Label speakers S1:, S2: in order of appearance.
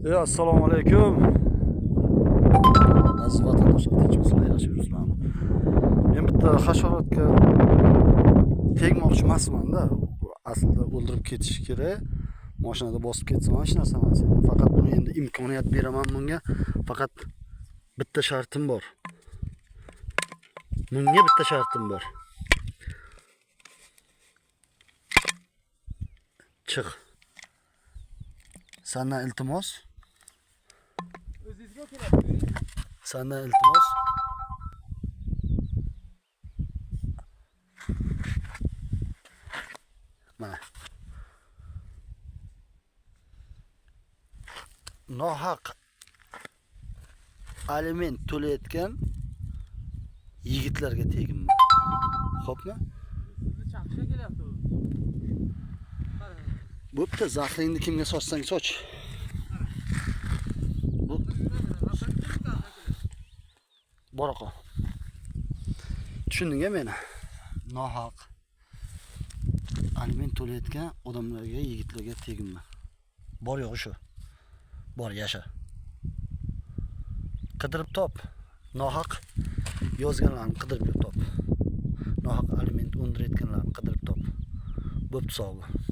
S1: Assalomu alaykum. Aziz vatandoshlar, tinchmisizlar, yaxshi yuribsizlarmi? Men bitta hasharotga tegmoqchi emasman-da. Aslida o'ldirib ketish kerak. Mashinada bosib ketsam hech narsa emas. Faqat buni endi imkoniyat beraman bunga. Faqat bitta shartim bor. Bunga bitta shartim bor. Chiq. Sendan iltimos.
S2: O'zingizga keladi.
S1: Sendan iltimos. Mana. Nohaq aliment to'layotgan yigitlarga teginma. Xo'pmi?
S2: Sizni chaqishga kelyapti u.
S1: Bo'pti, zahringni kimga sochsang soch. Bu boraqa. Tushundingmi meni? Nohaq aliment to'layotgan odamlarga, yigitlarga teginma. Bor yo'q shu. Bor, yasha. Qidirib top. Nohaq yozganlarni qidirib top. Nohaq aliment undirayotganlarni qidirib top. Bo'pti, sog' bo'l.